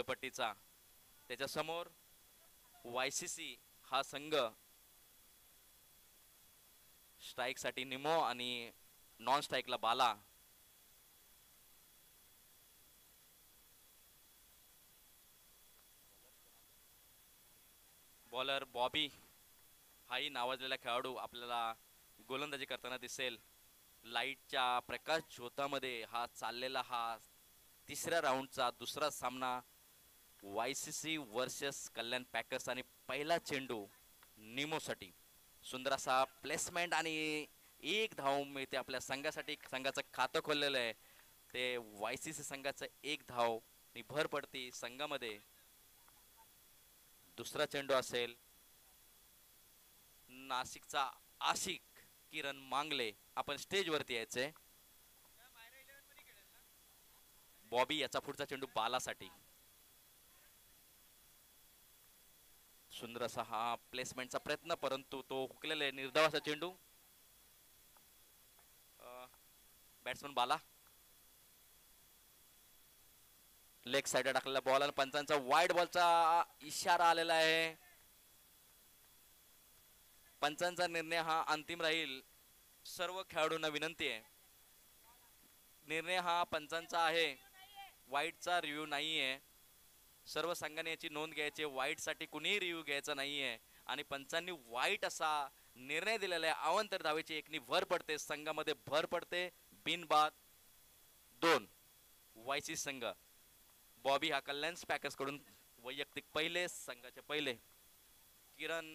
खेळपट्टीचा. त्याच्या समोर YCC हा संघ स्ट्राइक साठी निमो आणि नॉन स्ट्राइकला बाला. बॉलर बॉबी हाही नावाजलेला खेळाडू आपल्याला गोलंदाजी करताना दिसेल. लाईटच्या प्रकाश झोतामध्ये हा चाललेला हा तिसऱ्या राऊंडचा दुसरा सामना YCC वर्सेस कल्याण पॅकर्स. आणि पहिला चेंडू निमोसाठी. सुंदर असा प्लेसमेंट आणि एक धाव मिळते आपल्या संघासाठी. संघाचं खातं खोललेलं आहे ते YCC संघाचं. एक धाव भर पडते संघामध्ये. दुसरा चेंडू असेल नाशिकचा आशिक किरण मांगले. आपण स्टेज वरती यायचंय. बॉबी याचा पुढचा चेंडू बालासाठी. सुंदर असा हा प्लेसमेंटचा प्रयत्न परंतु तो हुकलेला आहे. निर्धाव असा चेंडू. बॅट्समन बाला लेग साइड टाकलेला बॉल आणि पंचांचा वाईड बॉलचा इशारा आलेला आहे. पंचांचा निर्णय हा अंतिम राहील. सर्व खेळाडूंना विनंती आहे, निर्णय हा पंचांचा आहे. वाईडचा रिव्ह्यू नाहीये. सर्व संघाने याची नोंद घ्यायची. वाईट साठी कुणीही रिव्ह्यू घ्यायचा नाहीये. आणि पंचांनी वाईट असा निर्णय दिलेला आहे. अवंतर धावेची एकनी भर पडते. संघामध्ये भर पडते. बिनबाद 2 YCC संघ. बॉबी हा कल्याण पॅकर्स कडून वैयक्तिक पहिले, संघाचे पहिले. किरण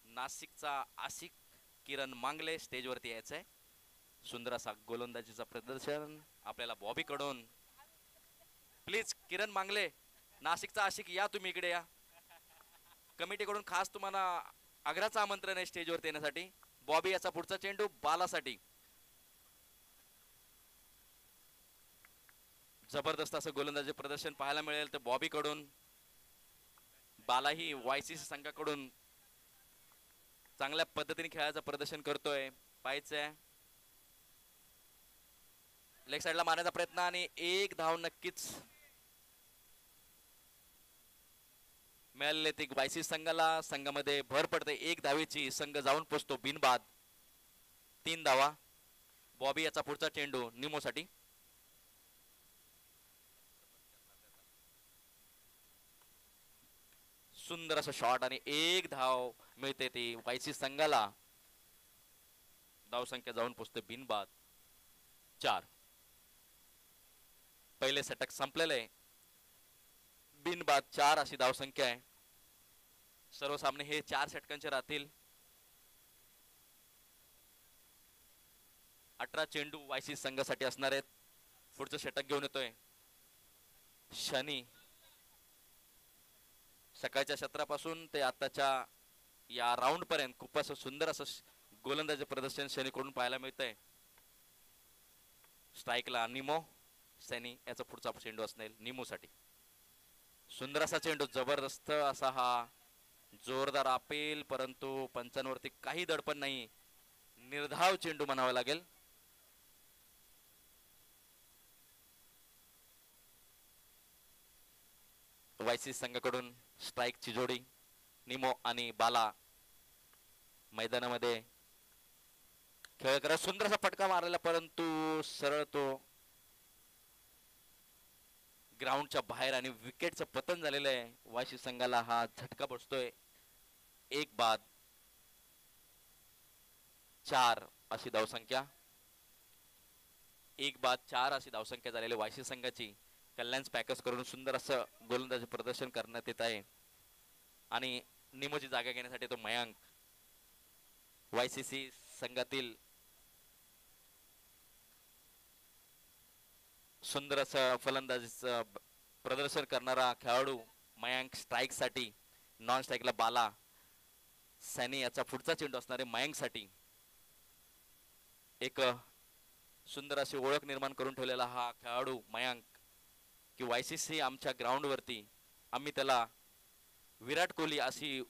नाशिकचा आशिक किरण मांगले स्टेजवरती यायचंय. सुंदर असा गोलंदाजीचा प्रदर्शन आपल्याला बॉबी कडून. प्लीज किरण मांगले नाशिकचा आशिक या, तुम्ही इकडे या. कमिटीकडून खास तुम्हाला आग्रहाचं आमंत्रण आहे स्टेजवरती येण्यासाठी. बॉबी याचा पुढचा चेंडू बालासाठी. जबरदस्त असं गोलंदाजी प्रदर्शन पाहायला मिळेल तर बॉबी कडून. बालाही YCC संघाकडून चांगल्या पद्धतीने खेळाचं प्रदर्शन करतोय. पाहायचंय लेग साइडला मारण्याचा प्रयत्न आणि एक धाव नक्कीच मिळालेले ते YCC संघाला. संघामध्ये भर पडते. एक धावेची संघ जाऊन पोचतो बिनबाद. 3 धावा. बॉबी याचा पुढचा चेंडू निमोसाठी. सुंदर असं शॉट आणि एक धाव मिळते ती YCC संघाला. धावसंख्या जाऊन पोचते बिनबाद 4. पहिले षटक संपलेले. बिनबाद 4 अशी धावसंख्या आहे. सर्व सामने हे 4 षटकांचे राहतील. 18 चेंडू YCC संघासाठी असणार आहेत. पुढचं षटक घेऊन येतोय शनी. सकाळच्या क्षेत्रापासून ते आताच्या या राऊंड पर्यंत खूप असं सुंदर असं गोलंदाजी प्रदर्शन शनीकडून पाहायला मिळतंय. स्ट्राइकला निमो. सैनी याचा पुढचा चेंडू असणार निमोसाठी. सुंदर असा चेंडू. जबरदस्त असा हा जोरदार अपेल परंतु पंचांवरती काही दडपण नाही. निर्धाव चेंडू म्हणावा लागेल. YCC संघाकडून स्ट्राइकची जोडी निमो आणि बाला मैदानामध्ये खेळ करत. सुंदर असा फटका मारलेला परंतु सरळ तो ग्राउंडच्या बाहेर आणि विकेटचं पतन झालेलं आहे. YCC संघाला हा झटका बसतोय. 1 बाद 4 अशी धावसंख्या. 1 बाद 4 अशी धावसंख्या झालेली YCC संघाची. कल्याण पॅकर्स करून सुंदर असं गोलंदाजी प्रदर्शन करण्यात येत आहे. आणि निमोची जागा घेण्यासाठी तो मयांक YCC संघातील सुंदर असं फलंदाजीचं प्रदर्शन करणारा खेळाडू मयांक. स्ट्राइक साठी नॉन स्ट्राइकला बाला. सैनी याचा पुढचा चेंडू असणारे मयांक साठी. एक सुंदर अशी ओळख निर्माण करून ठेवलेला हा खेळाडू मयांक की YCC आमच्या ग्राउंड वरती आम्ही त्याला विराट कोहली अशी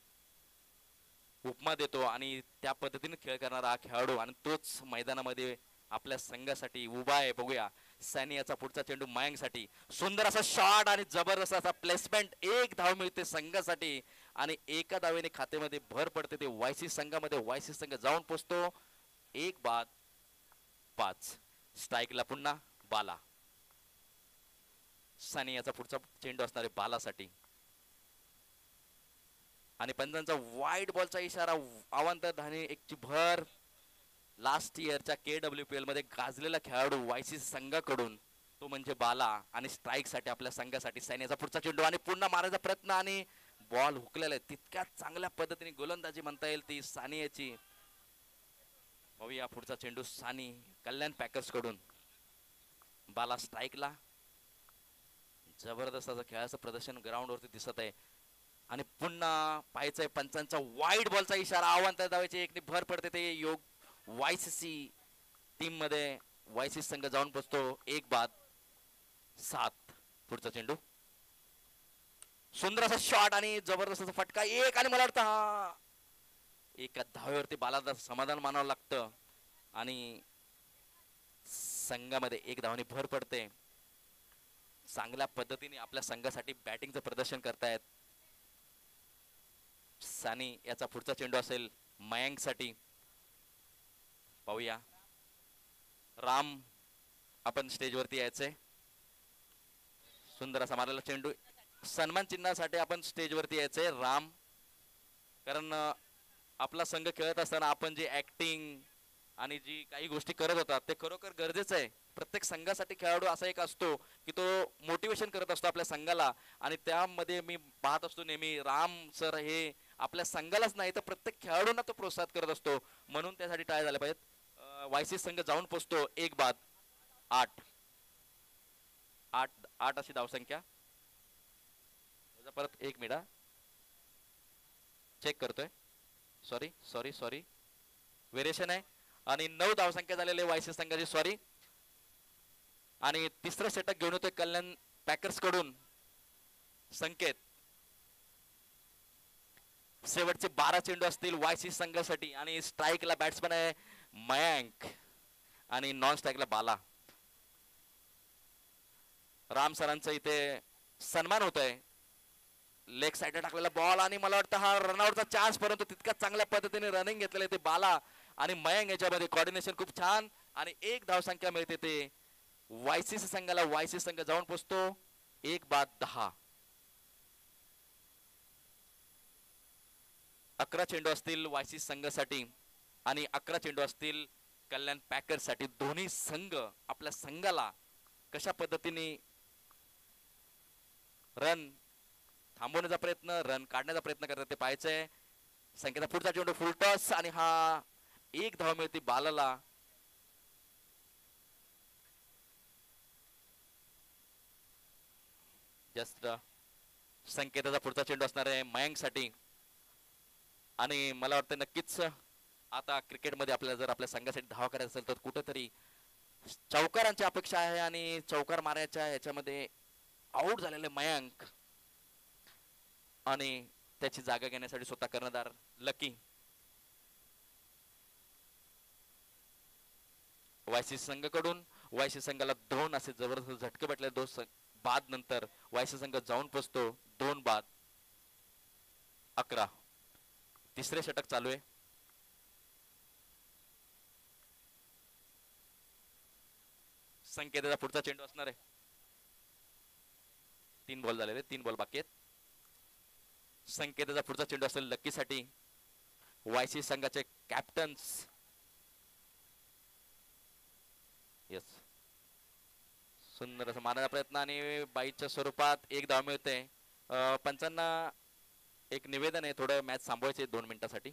उपमा देतो आणि त्या पद्धतीने खेळ करणारा हा खेळाडू आणि तोच मैदानामध्ये आपल्या संघासाठी उभा आहे. बघूया सैनी याचा पुढचा चेंडू मयांकसाठी सुंदर असा शॉट आणि जबरदस्त असा प्लेसमेंट. एक धाव मिळते संघासाठी आणि एका धावेने खात्यामध्ये भर पडते ते वायसी संघामध्ये. वायसी संघ जाऊन पोचतो 1-5. स्ट्राईकला पुन्हा बाला. सनी याचा पुढचा चेंडू असणार आहे बालासाठी आणि पंचांचा वाईट बॉलचा इशारा. अवांतर धाने एकची भर. लास्ट इयरच्या KWPL मध्ये गाजलेला खेळाडू वायसी संघाकडून तो म्हणजे बाला आणि स्ट्राईक साठी आपल्या संघासाठी सैन्याचा पुढचा चेंडू आणि पुन्हा मारायचा प्रयत्न आणि बॉल हुकलेला आहे. तितक्या चांगल्या पद्धतीने गोलंदाजी म्हणता येईल ती सानियाची. बघूया पुढचा चेंडू सानी कल्याण पॅकर्स कडून. बाला स्ट्राईकला. जबरदस्त असं खेळाचं प्रदर्शन ग्राउंड वरती दिसत आहे आणि पुन्हा पाहायचंय पंचांचा वाईट बॉलचा इशारा. आव्हान धावायची एकने भर पडते ते योग वायसीसी टीम मध्ये. वायसी संघ जाऊन पोचतो 1-7. पुढचा चेंडू सुंदर असा शॉट आणि जबरदस्त असा फटका. एक आणि मला वाटतं हा एका धावेवरती बालाला समाधान मानावं लागतं आणि संघामध्ये एक धावाने भर पडते. चांगल्या पद्धतीने आपल्या संघासाठी बॅटिंगचं प्रदर्शन करतायत. सानी याचा पुढचा चेंडू असेल मयांक साठी. पाहूया राम आपण स्टेजवरती यायचंय. सुंदर असा मारलेला चेंडू. सन्मान चिन्हासाठी आपण स्टेजवरती यायचंय राम. कारण आपला संघ खेळत असताना आपण जी ऍक्टिंग आणि जी काही गोष्टी करत होतात ते खरोखर गरजेचं आहे. प्रत्येक संघासाठी खेळाडू असा एक असतो की तो मोटिवेशन करत असतो आपल्या संघाला आणि त्यामध्ये मी पाहत असतो नेहमी राम सर हे आपल्या संघालाच नाही तर प्रत्येक खेळाडूंना तो प्रोत्साहित करत असतो. म्हणून त्यासाठी टाळ्या झाल्या पाहिजेत. वायसी संघ जाऊन पोचतो 1-8. 8 अशी धावसंख्या. परत 1 मिनिट चेक करतोय. सॉरी व्हेरिएशन आहे आणि 9 धावसंख्या झालेले वायसी संघाची. सॉरी. आणि तिसरा षटक घेऊन येतोय कल्याण पॅकर्स कडून संकेत. शेवटचे 12 चेंडू असतील वायसी संघासाठी आणि स्ट्राईकला बॅट्समन आहे मयांक आणि नॉन स्ट्राईकला बाला. राम सरांचा इथे सन्मान होत आहे. लेग साइडला टाकलेला बॉल आणि मला वाटतं हा रनआउटचा चान्स परंतु तितक्या चांगल्या पद्धतीने रनिंग घेतलेलं आहे ते बाला आणि मयांक याच्यामध्ये कॉर्डिनेशन खूप छान आणि एक धावसंख्या मिळते ते वायसीसी संघाला. वायसी संघ जाऊन पोचतो 1-10. 11 चेंडू असतील वायसी संघासाठी आणि 11 चेंडू असतील कल्याण पॅकर्स साठी. दोन्ही संघ आपल्या संघाला कशा पद्धतीने रन थांबवण्याचा प्रयत्न रन काढण्याचा प्रयत्न करतात ते पाहायचंय. संकेता पुढचा चेंडू फुल टॉस आणि हा एक धाव मिळते बालाला. जस्ट संकेताचा पुढचा चेंडू असणार आहे मयांक साठी आणि मला वाटतं नक्कीच आता क्रिकेटमध्ये आपल्याला जर आपल्या संघासाठी धावा करायचा असेल तर कुठेतरी चौकारांची अपेक्षा आहे आणि चौकार मारायच्या ह्याच्यामध्ये आउट झालेले मयांक आणि त्याची जागा घेण्यासाठी स्वतः कर्णधार लकी. वायसी संघाकडून वायसी संघाला 2 असे जबरदस्त झटके भेटले. 2 बाद नंतर वायसी संघ जाऊन पोचतो 2-11. तिसरे षटक चालू आहे. संकेताचा पुढचा चेंडू असणार आहे. 3 बॉल झालेले 3 बॉल बाकी आहेत. संकेताचा पुढचा चेंडू असेल लकी साठी. वायसी संघाचे कॅप्टन्स यस सुंदर असं मारण्याचा प्रयत्न आणि बाईच्या स्वरूपात एक धाव मिळते. पंचांना एक निवेदन आहे थोडं मॅच थांबवायचे 2 मिनिटासाठी.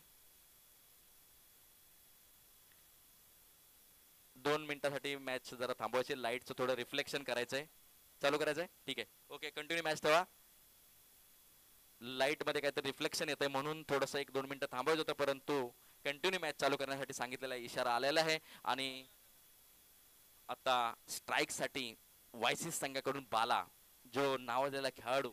2 मिनिटासाठी मॅच जरा थांबवायची. लाईटचं थोडं रिफ्लेक्शन करायचंय. चालू करायचंय ठीक आहे ओके कंटिन्यू मॅच ठेवा. लाईट मध्ये काहीतरी रिफ्लेक्शन येतंय म्हणून थोडंसं 1-2 मिनिटं थांबवायचं होतं परंतु कंटिन्यू मॅच चालू करण्यासाठी सांगितलेला इशारा आलेला आहे. आणि आता स्ट्राईक साठी वायसी संघाकडून बाला जो नावाजलेला खेळाडू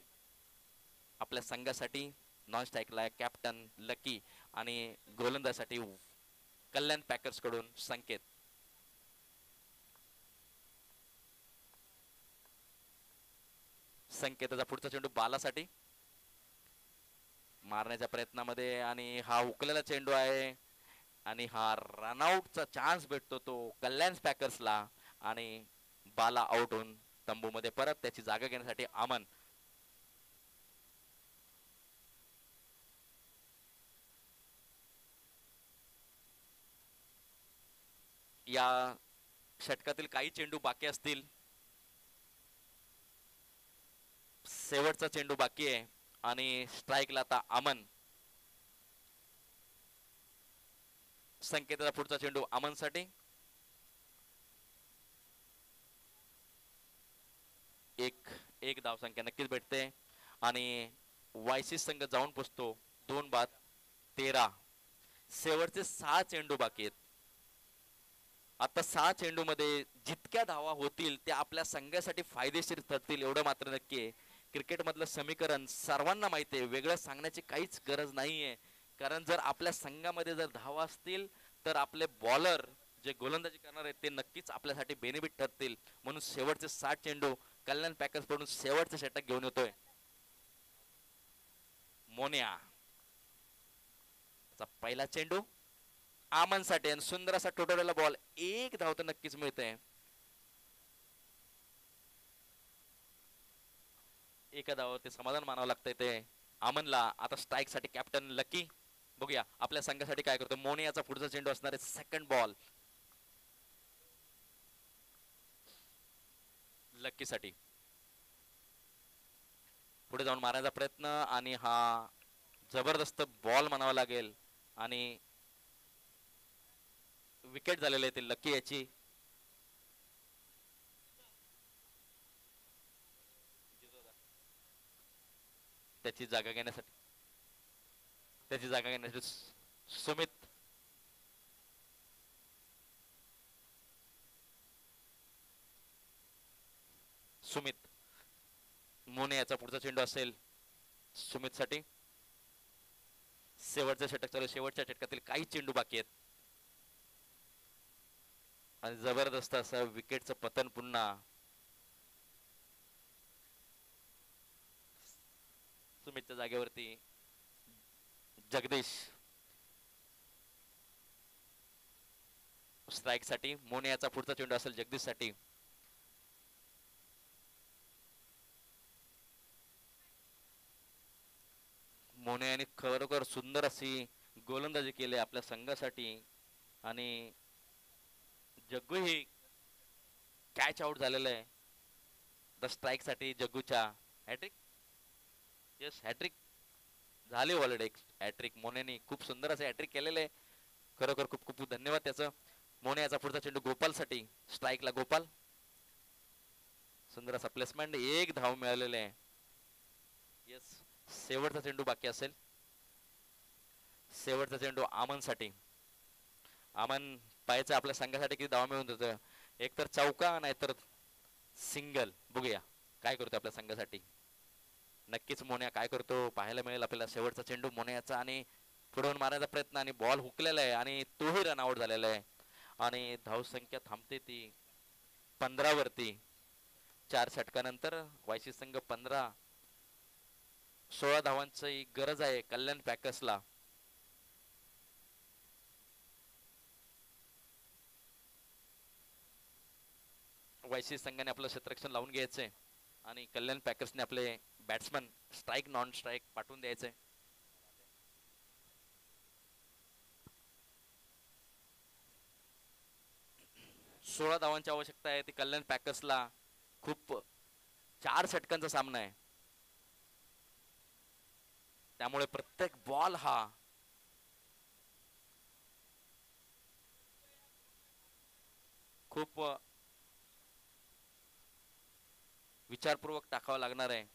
आपल्या संघासाठी नॉन स्ट्राईकला कॅप्टन लकी आणि गोलंदाजासाठी कल्याण पॅकर्स कडून संकेत. संकेताचा पुढचा चेंडू बालासाठी मारण्याच्या प्रयत्नामध्ये आणि हा हुकलेला चेंडू आहे आणि हा रनआउटचा चान्स भेटतो तो कल्याण पॅकर्सला आणि बाला आउट होऊन तंबूमध्ये परत त्याची जागा घेण्यासाठी अमन या षटकातील काही चेंडू बाकी असतील शेवटचा चेंडू बाकी आहे आणि स्ट्राईकला आता अमन संकेताचा पुढचा चेंडू अमनसाठी एक एक धावसंख्या नक्कीच भेटते आणि वायसी संघ जाऊन पोचतो 2 बाद 13 शेवटचे 6 चेंडू बाकी आहेत आता 6 चेंडू मध्ये जितक्या धावा होतील त्या आपल्या संघासाठी फायदेशीर ठरतील एवढं मात्र नक्की आहे क्रिकेट मधलं समीकरण सर्वांना माहिती आहे वेगळं सांगण्याची काहीच गरज नाहीये कारण जर आपल्या संघामध्ये जर धावा असतील तर आपले बॉलर जे गोलंदाजी करणार आहेत ते नक्कीच आपल्यासाठी बेनिफिट ठरतील म्हणून शेवटचे 60 चेंडू कल्याण पॅकर्स कडून शेवटचे षटक घेऊन येतोय मोन्या पहिला चेंडू आमनसाठी आणि सुंदर असा टोटोरेला बॉल एक धाव तर नक्कीच मिळते एका धावावरती समाधान मानावं लागतंय ते आमनला आता स्ट्राईक साठी कॅप्टन लकी बघूया आपल्या संघासाठी काय करतो मोनियाचा पुढचा चेंडू असणार आहे सेकंड बॉल लकी साठी पुढे जाऊन मारायचा प्रयत्न आणि हा जबरदस्त बॉल म्हणावा लागेल आणि विकेट झालेले ते लकी याची त्याची जागा घेण्यासाठी सुमित सुमित मोने याचा पुढचा चेंडू असेल सुमित साठी शेवटचं षटक चालू शेवटच्या षटकातील काही चेंडू बाकी आहेत आणि जबरदस्त असं विकेटचं पतन पुन्हा सुमितच्या जागेवरती जगदीश स्ट्राईक साठी मोने याचा पुढचा चेंडू असेल जगदीश साठी मोने यांनी खरोखर सुंदर अशी गोलंदाजी केली आपल्या संघासाठी आणि जग्गू ही कॅच आउट झालेलं आहे द स्ट्राईक साठी जग्गूच्या हॅट्रिक यस हॅट्रिक झाली ऑलरेडी हॅट्रिक मोनेनी खूप सुंदर असे हॅट्रिक केलेले आहे खरोखर खूप खूप धन्यवाद त्याचं मोने याचा पुढचा चेंडू गोपाल साठी स्ट्राईकला गोपाल सुंदर असा प्लेसमेंट एक धाव मिळालेले आहे यस शेवटचा चेंडू बाकी असेल शेवटचा चेंडू आमन साठी आमन पाहायचं आपल्या संघासाठी किती धाव मिळून देतोय एक तर चौका नाहीतर सिंगल बघूया काय करतो आपल्या संघासाठी नक्कीच मोन्या काय करतो पाहायला मिळेल आपल्याला शेवटचा चेंडू मोन्याचा आणि पुढून मारण्याचा प्रयत्न आणि बॉल हुकलेला आहे आणि तोही रन आउट झालेला आहे आणि धाव संख्या थांबते ती 15 वरती 4 षटकानंतर वायसी संघ 16 धावांची गरज आहे कल्याण पॅकर्सला वायसी संघाने आपलं क्षेत्ररक्षण लावून घ्यायचंय आणि कल्याण पॅकर्सने आपले बॅट्समन स्ट्राईक नॉन स्ट्राईक पाठवून द्यायचे 16 धावांची आवश्यकता आहे ती कल्याण पॅकर्सला खूप 4 षटकांचा सामना आहे त्यामुळे प्रत्येक बॉल हा खूप विचारपूर्वक टाकावा लागणार आहे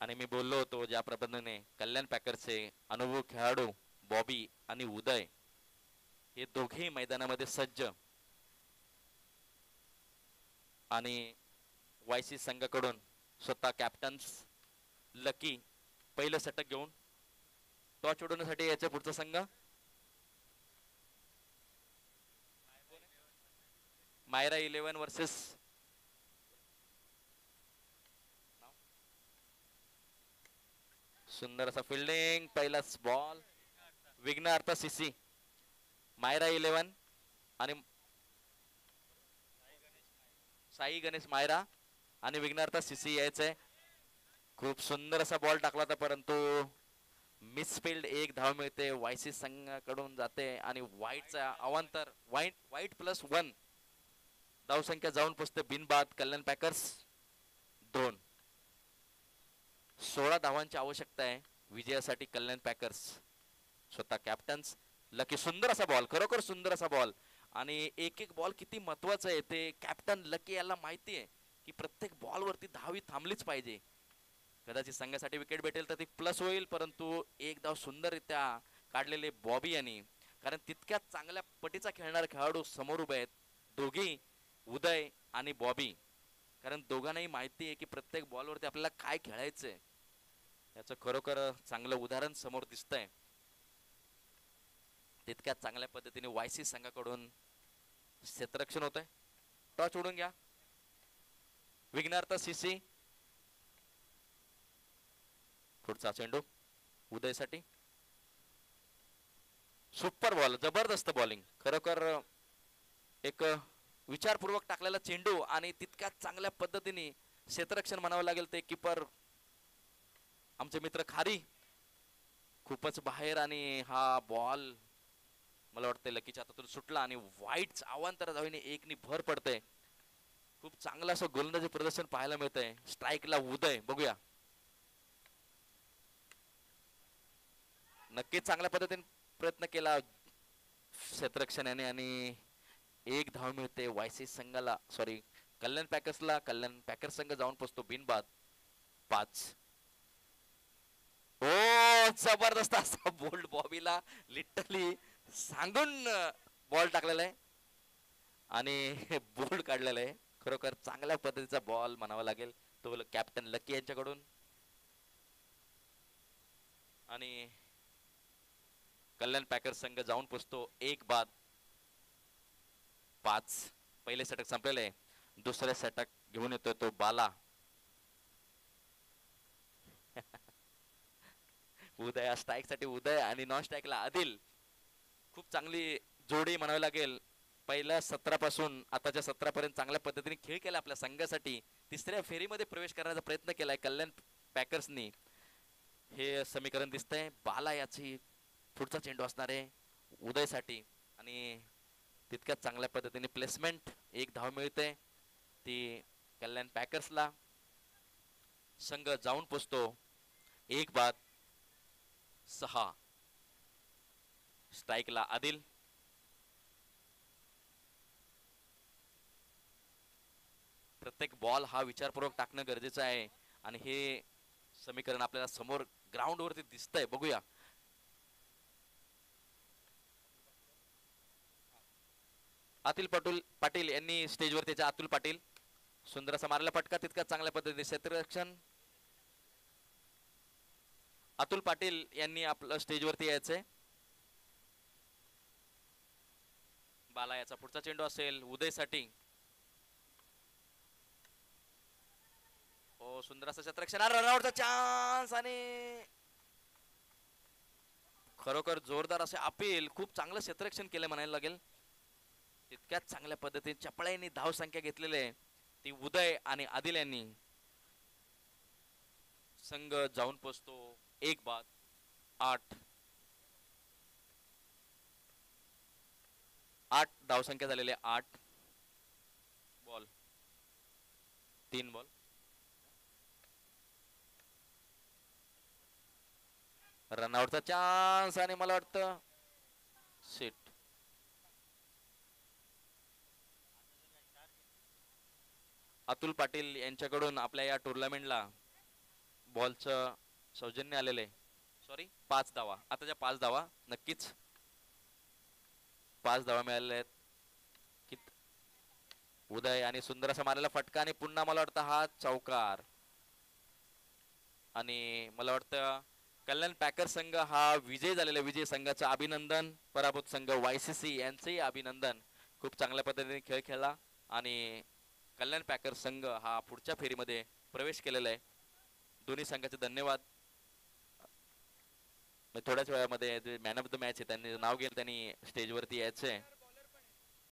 आणि मी बोललो होतो ज्या प्रबंधने कल्याण पॅकर्सचे अनुभवी खेळाडू बॉबी आणि उदय हे दोघेही मैदानामध्ये सज्ज आणि वायसी संघाकडून स्वतः कॅप्टन्स लकी पहिलं षटक घेऊन टॉस उडवण्यासाठी याच्या पुढचा संघ मायरा 11 वर्सेस सुंदर असा फिल्डिंग, पहिलाच बॉल. विघ्नार्थ सीसी, मायरा 11 आणि साई गणेश मायरा आणि विघ्नार्थ सीसी यायचंय. खूप सुंदर असा बॉल टाकला होता परंतु मिसफिल्ड. एक धाव मिळते, वायसी संघाकडून जाते आणि वाईटचा अवांतर. वाईट +1 धावसंख्या जाऊन पोचते बिनबाद. कल्याण पॅकर्स 2. 16 धावांची आवश्यकता आहे विजयासाठी कल्याण पॅकर्स. स्वतः कॅप्टन्स लकी. सुंदर असा बॉल, खरोखर सुंदर असा बॉल. आणि एक एक बॉल किती महत्वाचा आहे ते कॅप्टन लकी याला माहिती आहे की प्रत्येक बॉल वरती धावी थांबलीच पाहिजे. कदाचित संघासाठी विकेट भेटेल तर ती प्लस होईल, परंतु एक धाव सुंदररित्या काढलेले बॉबी यांनी. कारण तितक्याच चांगल्या पटीचा खेळणारे खेळाडू समोर उभे आहेत, दोघी उदय आणि बॉबी. कारण दोघांनाही माहिती आहे की प्रत्येक बॉलवरती आपल्याला काय खेळायचंय. याचं खरोखर चांगलं उदाहरण समोर दिसतंय. तितक्याच चांगल्या पद्धतीने वायसी संघाकडून क्षेत्ररक्षण होतंय. टॉच उडून घ्या. विघ्नार्थ सीसी, पुढचा चेंडू उदयसाठी. सुपर बॉल, जबरदस्त बॉलिंग. खरोखर एक विचारपूर्वक टाकलेला चेंडू आणि तितक्याच चांगल्या पद्धतीने क्षेत्ररक्षण म्हणावं लागेल ते कीपर आमचे मित्र खारी खूपच बाहेर. आणि हा बॉल मला वाटतं लकीच्या हातातून सुटला आणि वाईट अवांतर धावेने 1 भर पडते. खूप चांगलं असं गोलंदाजी प्रदर्शन पाहायला मिळतंय. स्ट्राईकला उदय, बघूया. नक्कीच चांगल्या पद्धतीने प्रयत्न केला क्षेत्ररक्षणाने आणि 1 धाव मिळते वायसी संघाला, सॉरी कल्याण पॅकर्सला. कल्याण पॅकर्स संघ जाऊन पोचतो बिनबाद 5. ओ जबरदस्त असा बोल्ड बॉबीला लिटरली सांगून बॉल टाकलेला आहे आणि बोल्ड काढलेला आहे. खरोखर चांगल्या पद्धतीचा बॉल म्हणावा लागेल तो कॅप्टन लकी यांच्याकडून. आणि कल्याण पॅकर्स संघ जाऊन पोचतो 1 बाद 5. पहिले षटक संपलेले आहे. दुसरे षटक घेऊन येतोय तो बाला. उदय स्ट्राईक साठी उदय आणि नॉन स्ट्राईकला आदिल. खूप चांगली जोडी म्हणावी लागेल. पहिल्या 17 पासून आताच्या 17 पर्यंत चांगल्या पद्धतीने खेळ केला आपल्या संघासाठी. तिसऱ्या फेरीमध्ये प्रवेश करण्याचा प्रयत्न केलाय कल्याण पॅकर्सनी, हे समीकरण दिसतंय. बाला याची पुढचा चेंडू असणार आहे उदयसाठी आणि तितक्याच चांगल्या पद्धतीने प्लेसमेंट. 1 धाव मिळते ती कल्याण पॅकर्सला. संघ जाऊन पोचतो 1 बाद 6. स्ट्राईकला आदिल. प्रत्येक बॉल हा विचारपूर्वक टाकणं गरजेचं आहे आणि हे समीकरण आपल्याला समोर ग्राउंड वरती दिसतंय, बघूया. अतुल पाटील यांनी स्टेजवर त्याच्या अतुल पाटील सुंदर असा मारला फटका. तितका चांगल्या पद्धतीने क्षेत्ररक्षण. अतुल पाटील यांनी आपलं स्टेजवरती यायचंय. बाला याचा पुढचा चेंडू असेल उदयसाठी. हो सुंदर असं क्षेत्ररक्षण. रनआउटचा चान्स आणि खरोखर जोरदार असे अपील. खूप चांगलं क्षेत्ररक्षण केलं म्हणायला लागेल. तितक्याच चांगल्या पद्धतीने चपळाईने धाव संख्या घेतलेले ती उदय आणि आदिल यांनी. संघ जाऊन पोचतो 1 बाद 8. 8 धावसंख्या झालेले 8 बॉल 3 बॉल. रनआउटचा चान्स आणि मला वाटतं सीट. अतुल पाटील यांच्याकडून आपल्या या टुर्नामेंटला बॉलचं सौजन्य आलेलं आहे. सॉरी 5 धावा. आताच्या 5 धावा नक्कीच 5 धावा मिळालेल्या आहेत. उदय आणि सुंदर असा मारलेला फटका आणि पुन्हा मला वाटतं हा चौकार. आणि मला वाटतं कल्याण पॅकर्स संघ हा विजय झालेला. विजय संघाचं अभिनंदन. पराभूत संघ वायसीसी यांचंही अभिनंदन. खूप चांगल्या पद्धतीने खेळ खेळला आणि कल्याण पॅकर्स संघ हा पुढच्या फेरीमध्ये प्रवेश केलेला आहे. दोन्ही संघाचे धन्यवाद. थोड्याच वेळामध्ये मॅन ऑफ द मॅच आहे त्यांनी नाव घेईल, त्यांनी स्टेजवरती यायचंय.